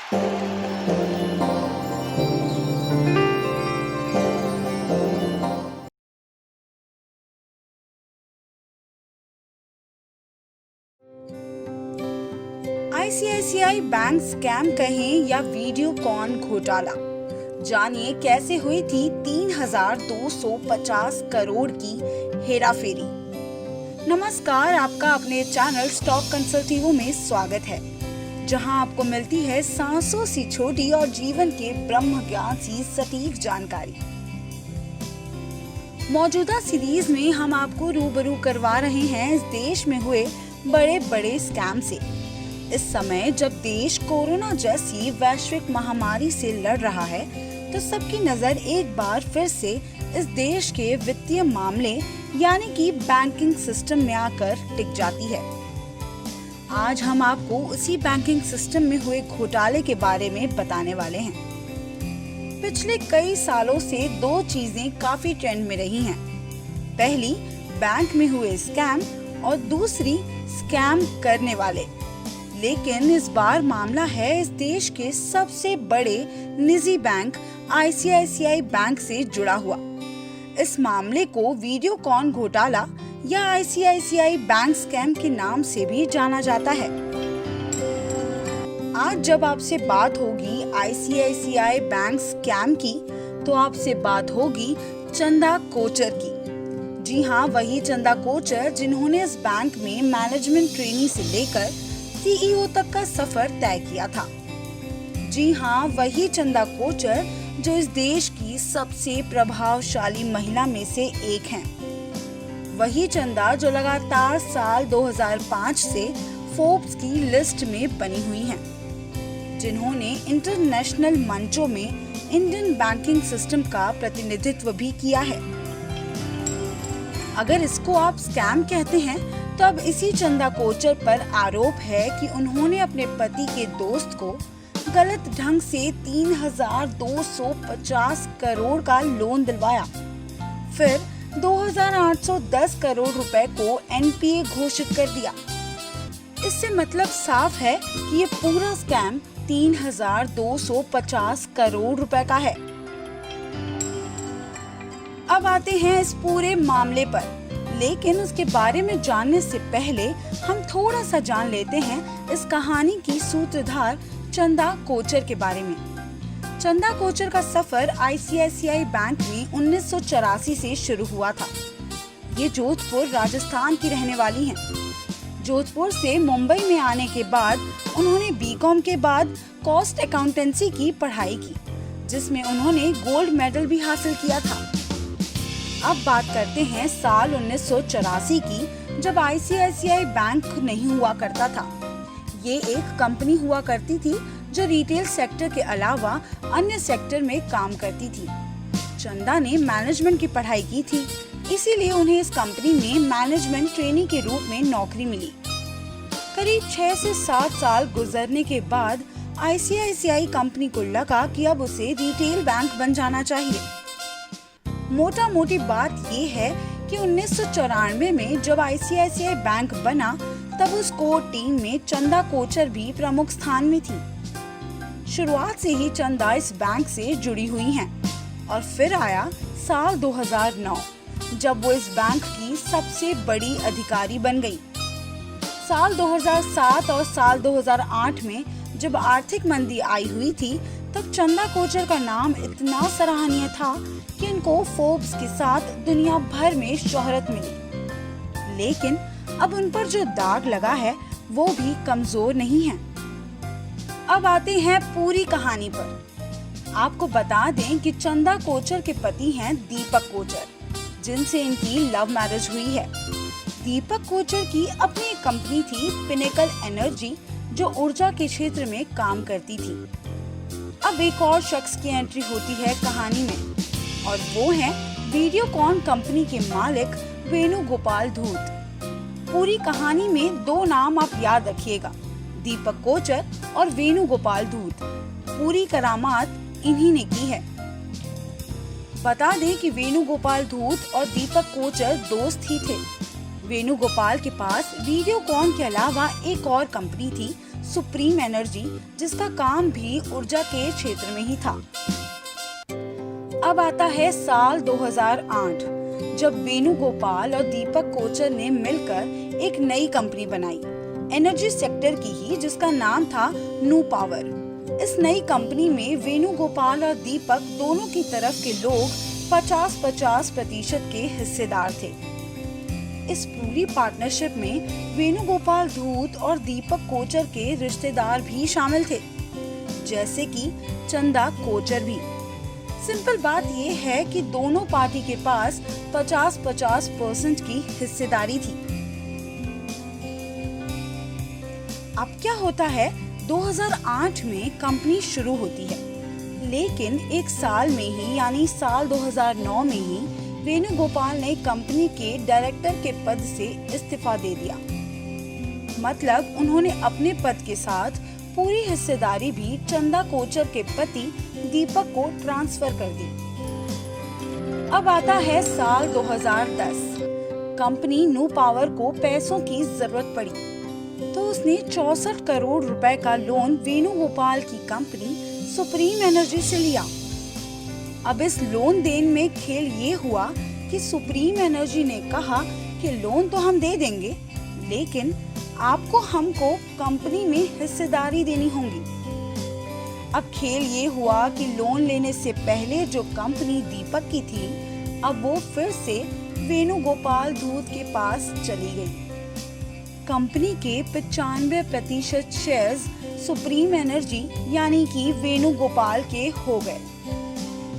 ICICI bank scam कहें या वीडियोकॉन घोटाला, जानिए कैसे हुई थी 3,250 करोड़ की हेराफेरी। नमस्कार, आपका अपने चैनल स्टॉक कंसल्टिवो में स्वागत है, जहां आपको मिलती है सांसों सी छोटी और जीवन के ब्रह्म ज्ञान सी सटीक जानकारी। मौजूदा सीरीज में हम आपको रूबरू करवा रहे हैं इस देश में हुए बड़े बड़े स्कैम से। इस समय जब देश कोरोना जैसी वैश्विक महामारी से लड़ रहा है, तो सबकी नजर एक बार फिर से इस देश के वित्तीय मामले यानी कि बैंकिंग सिस्टम में आकर टिक जाती है। आज हम आपको उसी बैंकिंग सिस्टम में हुए घोटाले के बारे में बताने वाले हैं। पिछले कई सालों से दो चीजें काफी ट्रेंड में रही हैं। पहली, बैंक में हुए स्कैम और दूसरी, स्कैम करने वाले। लेकिन इस बार मामला है इस देश के सबसे बड़े निजी बैंक आईसीआईसीआई बैंक से जुड़ा हुआ। इस मामले को वीडियोकॉन घोटाला या आईसीआईसीआई बैंक स्कैम के नाम से भी जाना जाता है। आज जब आपसे बात होगी आईसीआईसीआई बैंक स्कैम की, तो आपसे बात होगी चंदा कोचर की। जी हाँ, वही चंदा कोचर जिन्होंने इस बैंक में मैनेजमेंट ट्रेनी से लेकर सीईओ तक का सफर तय किया था। जी हाँ, वही चंदा कोचर जो इस देश की सबसे प्रभावशाली महिला में से एक हैं। वही चंदा जो लगातार साल 2005 से फोर्ब्स की लिस्ट में बनी हुई हैं, जिन्होंने इंटरनेशनल मंचों में इंडियन बैंकिंग सिस्टम का प्रतिनिधित्व भी किया है। अगर इसको आप स्कैम कहते हैं, तो अब इसी चंदा कोचर पर आरोप है कि उन्होंने अपने पति के दोस्त को गलत ढंग से 3,250 करोड़ का लोन दिलवाया, फिर 2,810 करोड़ रुपए को एनपीए घोषित कर दिया। इससे मतलब साफ है कि ये पूरा स्कैम 3,250 करोड़ रुपए का है। अब आते हैं इस पूरे मामले पर, लेकिन उसके बारे में जानने से पहले हम थोड़ा सा जान लेते हैं इस कहानी की सूत्रधार चंदा कोचर के बारे में। चंदा कोचर का सफर आईसीआईसीआई बैंक में 1984 से शुरू हुआ था। ये जोधपुर, राजस्थान की रहने वाली हैं। जोधपुर से मुंबई में आने के बाद उन्होंने बीकॉम के बाद कॉस्ट अकाउंटेंसी की पढ़ाई की, जिसमें उन्होंने गोल्ड मेडल भी हासिल किया था। अब बात करते हैं साल 1984 की, जब आईसीआईसीआई बैंक नहीं हुआ करता था। ये एक कंपनी हुआ करती थी जो रिटेल सेक्टर के अलावा अन्य सेक्टर में काम करती थी। चंदा ने मैनेजमेंट की पढ़ाई की थी, इसीलिए उन्हें इस कंपनी में मैनेजमेंट ट्रेनी के रूप में नौकरी मिली। करीब 6 से 7 साल गुजरने के बाद आईसीआईसीआई कंपनी को लगा कि अब उसे रिटेल बैंक बन जाना चाहिए। मोटा मोटी बात ये है कि 1994 में जब आईसीआईसीआई बैंक बना, तब उस कोर टीम में चंदा कोचर भी प्रमुख स्थान में थी। शुरुआत से ही चंदा इस बैंक से जुड़ी हुई हैं, और फिर आया साल 2009, जब वो इस बैंक की सबसे बड़ी अधिकारी बन गई। साल 2007 और साल 2008 में जब आर्थिक मंदी आई हुई थी, तब चंदा कोचर का नाम इतना सराहनीय था कि इनको फोर्ब्स के साथ दुनिया भर में शोहरत मिली। लेकिन अब उन पर जो दाग लगा है, वो भी कमजोर नहीं है। अब आते हैं पूरी कहानी पर। आपको बता दें कि चंदा कोचर के पति हैं दीपक कोचर, जिनसे इनकी लव मैरिज हुई है। दीपक कोचर की अपनी एक कंपनी थी, पिनेकल एनर्जी, जो ऊर्जा के क्षेत्र में काम करती थी। अब एक और शख्स की एंट्री होती है कहानी में, और वो है वीडियोकॉन कंपनी के मालिक वेणुगोपाल धूत। पूरी कहानी में दो नाम आप याद रखिएगा, दीपक कोचर और वेणुगोपाल धूत। पूरी करामात इन्हीं ने की है। बता दें कि वेणुगोपाल धूत और दीपक कोचर दोस्त ही थे। वेणुगोपाल के पास वीडियोकॉन के अलावा एक और कंपनी थी, सुप्रीम एनर्जी, जिसका काम भी ऊर्जा के क्षेत्र में ही था। अब आता है साल 2008, जब वेणुगोपाल और दीपक कोचर ने मिलकर एक नई कंपनी बनाई, एनर्जी सेक्टर की ही, जिसका नाम था नू पावर। इस नई कंपनी में वेणुगोपाल और दीपक दोनों की तरफ के लोग 50-50% के हिस्सेदार थे। इस पूरी पार्टनरशिप में वेणुगोपाल धूत और दीपक कोचर के रिश्तेदार भी शामिल थे, जैसे कि चंदा कोचर भी। सिंपल बात यह है कि दोनों पार्टी के पास 50-50% की हिस्सेदारी थी। अब क्या होता है, 2008 में कंपनी शुरू होती है, लेकिन एक साल में ही यानी साल 2009 में ही वेणुगोपाल ने कंपनी के डायरेक्टर के पद से इस्तीफा दे दिया। मतलब उन्होंने अपने पद के साथ पूरी हिस्सेदारी भी चंदा कोचर के पति दीपक को ट्रांसफर कर दी। अब आता है साल 2010। कंपनी नू पावर को पैसों की जरूरत पड़ी, तो उसने 64 करोड़ रुपए का लोन वेणुगोपाल की कंपनी सुप्रीम एनर्जी से लिया। अब इस लोन देन में खेल ये हुआ कि सुप्रीम एनर्जी ने कहा कि लोन तो हम दे देंगे, लेकिन आपको हमको कंपनी में हिस्सेदारी देनी होगी। अब खेल ये हुआ कि लोन लेने से पहले जो कंपनी दीपक की थी, अब वो फिर से वेणुगोपाल धूत के पास चली गई। कंपनी के 95% शेयर्स सुप्रीम एनर्जी यानी कि वेणुगोपाल के हो गए।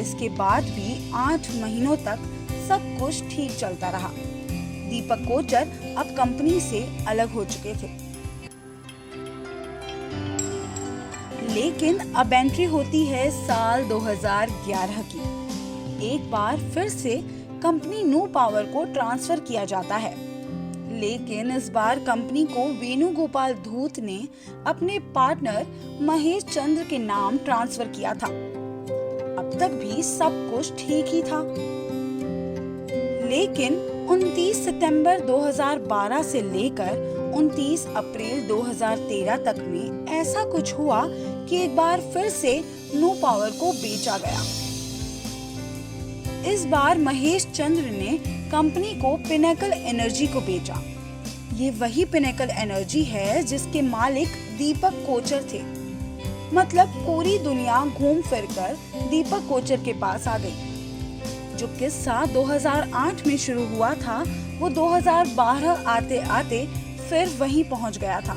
इसके बाद भी 8 महीनों तक सब कुछ ठीक चलता रहा। दीपक कोचर अब कंपनी से अलग हो चुके थे। लेकिन अब एंट्री होती है साल 2011 की। एक बार फिर से कंपनी नू पावर को ट्रांसफर किया जाता है, लेकिन इस बार कंपनी को वेणुगोपाल धूत ने अपने पार्टनर महेश चंद्र के नाम ट्रांसफर किया था। अब तक भी सब कुछ ठीक ही था, लेकिन 29 सितंबर 2012 से लेकर 29 अप्रैल 2013 तक में ऐसा कुछ हुआ कि एक बार फिर से नू पावर को बेचा गया। इस बार महेश चंद्र ने कंपनी को पिनेकल एनर्जी को बेचा। ये वही पिनेकल एनर्जी है जिसके मालिक दीपक कोचर थे। मतलब पूरी दुनिया घूम फिरकर दीपक कोचर के पास आ गई। जो किस्सा 2008 में शुरू हुआ था, वो 2012 आते आते फिर वहीं पहुंच गया था।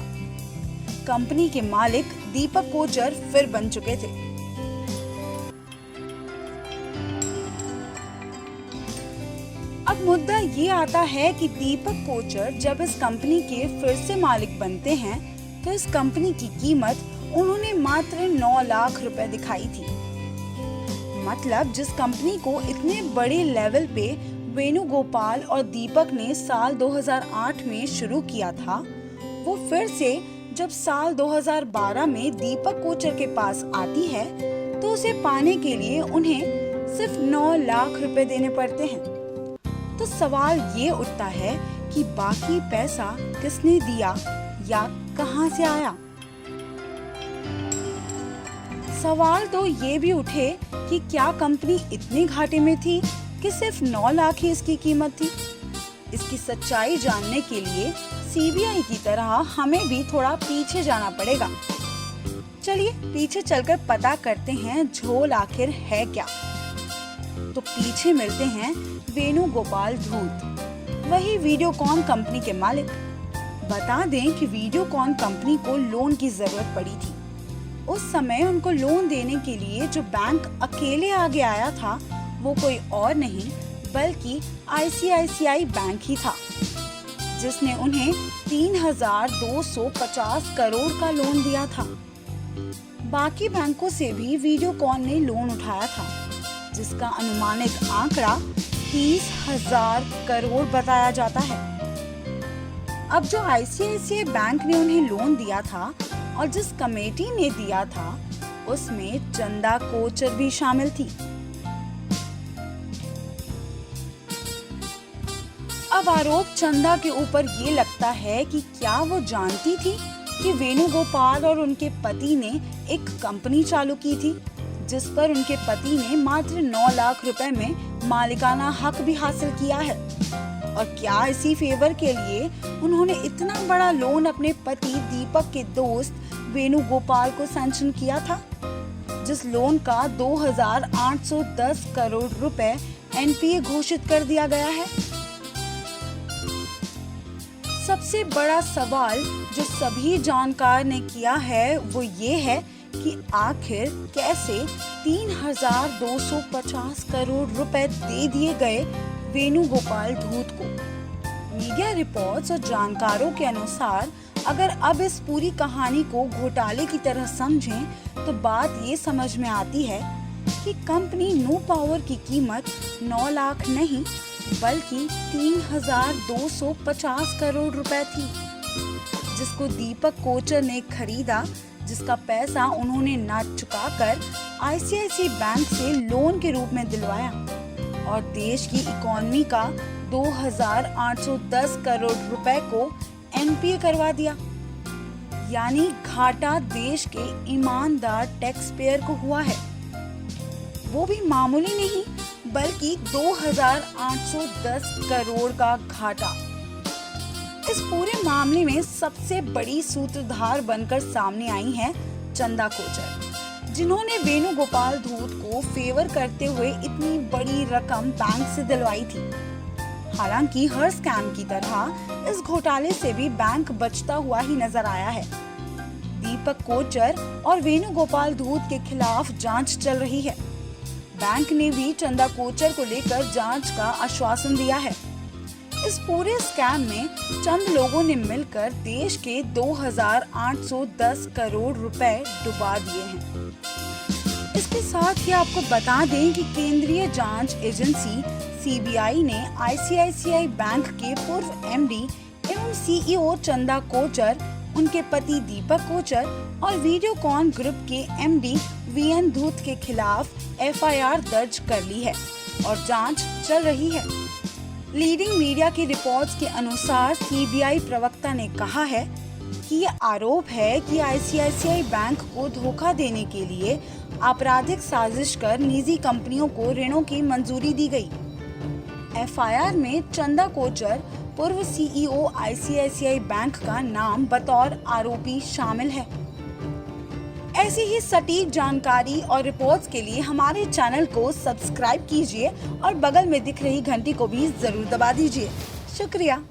कंपनी के मालिक दीपक कोचर फिर बन चुके थे। अब मुद्दा ये आता है कि दीपक कोचर जब इस कंपनी के फिर से मालिक बनते हैं, तो इस कंपनी की कीमत उन्होंने मात्र 9 लाख रुपए दिखाई थी। मतलब जिस कंपनी को इतने बड़े लेवल पे वेणुगोपाल और दीपक ने साल 2008 में शुरू किया था, वो फिर से जब साल 2012 में दीपक कोचर के पास आती है, तो उसे पाने के लिए उन्हें सिर्फ 9 लाख रुपए देने पड़ते हैं। तो सवाल ये उठता है कि बाकी पैसा किसने दिया या कहां से आया। सवाल तो ये भी उठे कि क्या कंपनी इतने घाटे में थी कि सिर्फ 9 लाख ही इसकी कीमत थी। इसकी सच्चाई जानने के लिए सीबीआई की तरह हमें भी थोड़ा पीछे जाना पड़ेगा। चलिए पीछे चलकर पता करते हैं झोल आखिर है क्या। तो पीछे मिलते हैं वेणुगोपाल धूत, वही वीडियोकॉन कंपनी के मालिक। बता दें कि वीडियोकॉन कंपनी को लोन की जरूरत पड़ी थी। उस समय उनको लोन देने के लिए जो बैंक अकेले आगे आया था, वो कोई और नहीं बल्कि आईसीआईसीआई बैंक ही था, जिसने उन्हें 3,250 करोड़ का लोन दिया था। बाकी बैंकों से भी वीडियोकॉन ने लोन उठाया था, जिसका अनुमानित आंकड़ा 30,000 करोड़ बताया जाता है। अब जो आईसीआईसीआई बैंक ने उन्हें लोन दिया था और जिस कमेटी ने दिया था, उसमें चंदा कोचर भी शामिल थी। अब आरोप चंदा के ऊपर ये लगता है कि क्या वो जानती थी कि वेणुगोपाल और उनके पति ने एक कंपनी चालू की थी, जिस पर उनके पति ने मात्र 9 लाख रुपए में मालिकाना हक भी हासिल किया है। और क्या इसी फेवर के लिए उन्होंने इतना बड़ा लोन अपने पति दीपक के दोस्त वेणुगोपाल को सैंक्शन किया था, जिस लोन का 2,810 करोड़ रुपए एनपीए घोषित कर दिया गया है। सबसे बड़ा सवाल जो सभी जानकार ने किया है वो ये है कि आखिर कैसे 3,250 करोड़ रुपए दे दिए गए वेणुगोपाल धूत को। मीडिया रिपोर्ट्स और जानकारों के अनुसार अगर अब इस पूरी कहानी को घोटाले की तरह समझें तो बात ये समझ में आती है कि कंपनी नो पावर की कीमत 9 लाख नहीं बल्कि 3,250 करोड़ रुपए थी, जिसको दीपक कोचर ने खरीदा, जिसका पैसा उन्होंने ना चुकाकर आईसीआईसीआई बैंक से लोन के रूप में दिलवाया और देश की इकोनॉमी का 2,810 करोड़ रुपए को एनपीए करवा दिया। यानी घाटा देश के ईमानदार टैक्स पेयर को हुआ है, वो भी मामूली नहीं बल्कि 2,810 करोड़ का घाटा। इस पूरे मामले में सबसे बड़ी सूत्रधार बनकर सामने आई है चंदा कोचर, जिन्होंने वेणुगोपाल धूत को फेवर करते हुए इतनी बड़ी रकम बैंक से दिलवाई थी। हालांकि हर स्कैम की तरह इस घोटाले से भी बैंक बचता हुआ ही नजर आया है। दीपक कोचर और वेणुगोपाल धूत के खिलाफ जांच चल रही है। बैंक ने भी चंदा कोचर को लेकर जांच का आश्वासन दिया है। इस पूरे स्कैम में चंद लोगों ने मिलकर देश के 2,810 करोड़ रुपए डुबा दिए हैं। इसके साथ ही आपको बता दें कि केंद्रीय जांच एजेंसी सीबीआई ने आईसीआईसीआई बैंक के पूर्व एमडी एवं सीईओ चंदा कोचर, उनके पति दीपक कोचर और वीडियोकॉन ग्रुप के एमडी वीएन धूत के खिलाफ एफआईआर दर्ज कर ली है और जांच चल रही है। लीडिंग मीडिया की रिपोर्ट्स के अनुसार सीबीआई प्रवक्ता ने कहा है कि ये आरोप है कि आईसीआईसीआई बैंक को धोखा देने के लिए आपराधिक साजिश कर निजी कंपनियों को ऋणों की मंजूरी दी गई। एफआईआर में चंदा कोचर, पूर्व सीईओ आईसीआईसीआई बैंक का नाम बतौर आरोपी शामिल है। ऐसी ही सटीक जानकारी और रिपोर्ट्स के लिए हमारे चैनल को सब्सक्राइब कीजिए और बगल में दिख रही घंटी को भी जरूर दबा दीजिए। शुक्रिया।